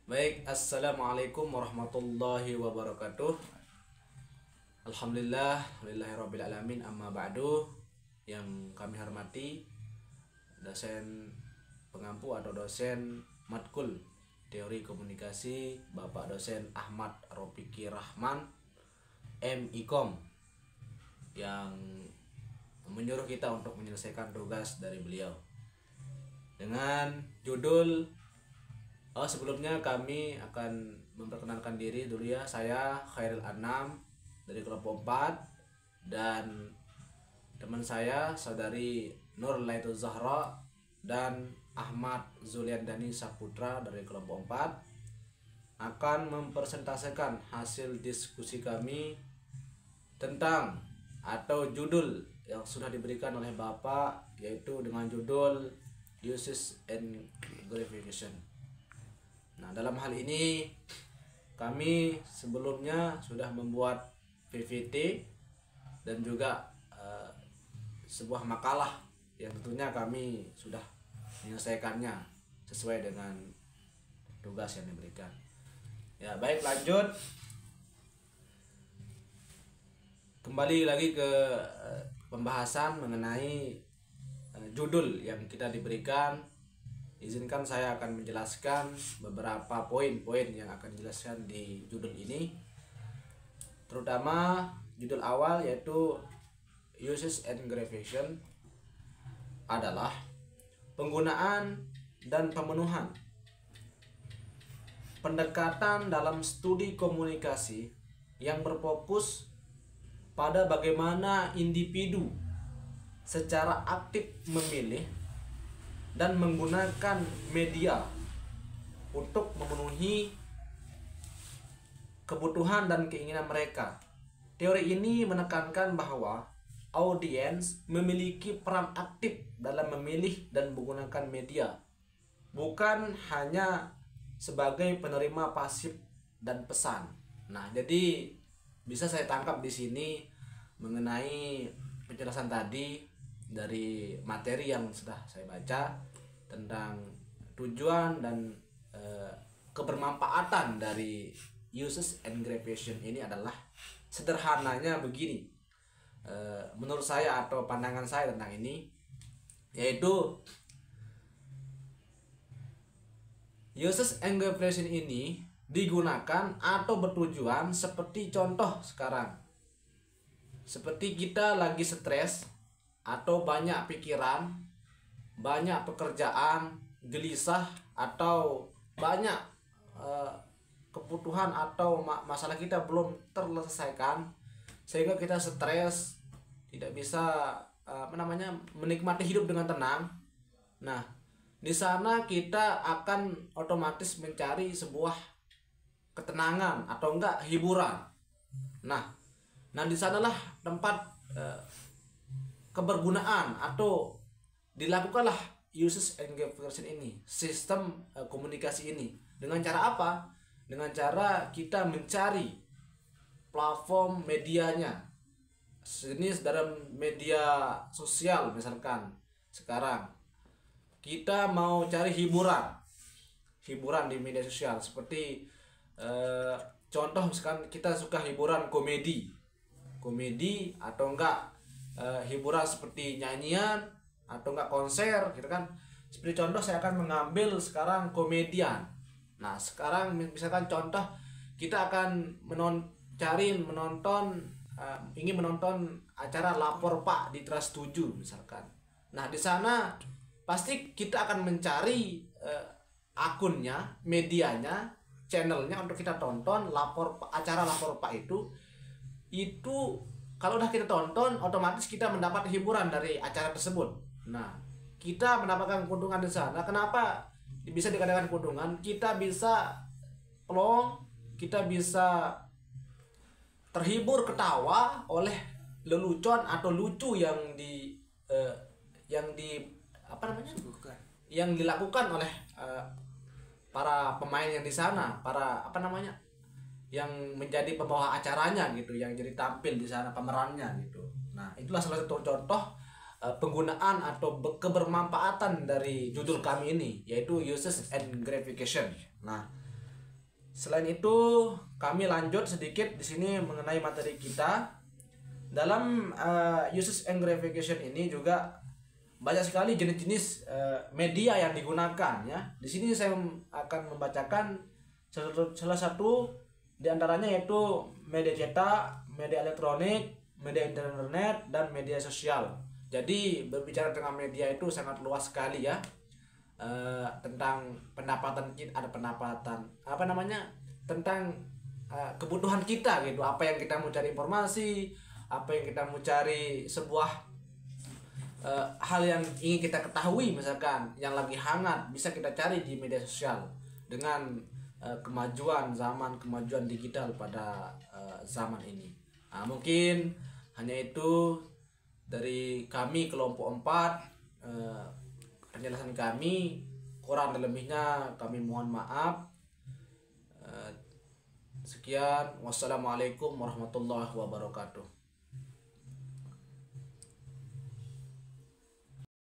Baik, assalamualaikum warahmatullahi wabarakatuh. Alhamdulillah, alhamdulillahirabbil alamin, amma ba'du. Yang kami hormati dosen pengampu atau dosen matkul teori komunikasi Bapak dosen Ahmad Ropiki Rahman MIKOM, yang menyuruh kita untuk menyelesaikan tugas dari beliau dengan judul sebelumnya kami akan memperkenalkan diri dulu ya. Saya Khairil Anam dari kelompok 4 dan teman saya saudari Nur Laitul Zahra dan Ahmad Zuliandani Saputra dari kelompok 4 akan mempresentasikan hasil diskusi kami tentang atau judul yang sudah diberikan oleh Bapak, yaitu dengan judul Uses and Gratification. Nah, dalam hal ini kami sebelumnya sudah membuat PPT dan juga sebuah makalah yang tentunya kami sudah menyelesaikannya sesuai dengan tugas yang diberikan. Ya, baik, lanjut. Kembali lagi ke pembahasan mengenai judul yang kita diberikan. Izinkan saya akan menjelaskan beberapa poin-poin yang akan dijelaskan di judul ini. Terutama judul awal, yaitu Uses and Gratification, adalah penggunaan dan pemenuhan pendekatan dalam studi komunikasi yang berfokus pada bagaimana individu secara aktif memilih dan menggunakan media untuk memenuhi kebutuhan dan keinginan mereka. Teori ini menekankan bahwa audiens memiliki peran aktif dalam memilih dan menggunakan media, bukan hanya sebagai penerima pasif dan pesan. Nah, jadi bisa saya tangkap di sini mengenai penjelasan tadi dari materi yang sudah saya baca tentang tujuan dan kebermanfaatan dari uses and gratification ini adalah sederhananya begini. Menurut saya atau pandangan saya tentang ini, yaitu uses and gratification ini digunakan atau bertujuan seperti contoh sekarang. Seperti kita lagi stres atau banyak pikiran, banyak pekerjaan, gelisah, atau banyak kebutuhan atau masalah kita belum terselesaikan, sehingga kita stres, tidak bisa menikmati hidup dengan tenang. Nah, di sana kita akan otomatis mencari sebuah ketenangan atau enggak hiburan. Nah di sanalah tempat kebergunaan atau dilakukanlah uses and gratification ini, sistem komunikasi ini. Dengan cara apa? Dengan cara kita mencari platform medianya, jenis dalam media sosial. Misalkan sekarang kita mau cari hiburan di media sosial, seperti contoh misalkan kita suka hiburan komedi atau enggak hiburan seperti nyanyian atau enggak konser gitu kan. Seperti contoh saya akan mengambil sekarang komedian. Nah, sekarang misalkan contoh kita akan ingin menonton acara Lapor Pak di Trans 7 misalkan. Nah, di sana pasti kita akan mencari akunnya, medianya, channelnya untuk kita tonton acara Lapor Pak itu kalau udah kita tonton, otomatis kita mendapat hiburan dari acara tersebut. Nah, kita mendapatkan keuntungan di sana. Kenapa bisa dikatakan keuntungan? Kita bisa plong, kita bisa terhibur, ketawa oleh lelucon atau lucu yang dilakukan oleh para pemain yang di sana, yang menjadi pembawa acaranya gitu, yang jadi tampil di sana pemerannya gitu. Nah, itulah salah satu contoh penggunaan atau kebermanfaatan dari judul kami ini, yaitu uses and gratification. Nah, Selain itu, kami lanjut sedikit di sini mengenai materi kita. Dalam uses and gratification ini juga banyak sekali jenis-jenis media yang digunakan ya. Di sini saya akan membacakan salah satu di antaranya yaitu media cetak, media elektronik, media internet, dan media sosial. Jadi berbicara tentang media itu sangat luas sekali ya. Tentang pendapatan kita, ada pendapatan apa namanya, tentang kebutuhan kita gitu, apa yang kita mau cari informasi, apa yang kita mau cari sebuah hal yang ingin kita ketahui, misalkan yang lagi hangat bisa kita cari di media sosial dengan kemajuan zaman, kemajuan digital pada zaman ini. Nah, mungkin hanya itu dari kami kelompok 4, penjelasan kami. Kurang dan lebihnya kami mohon maaf. Sekian, wassalamualaikum warahmatullahi wabarakatuh.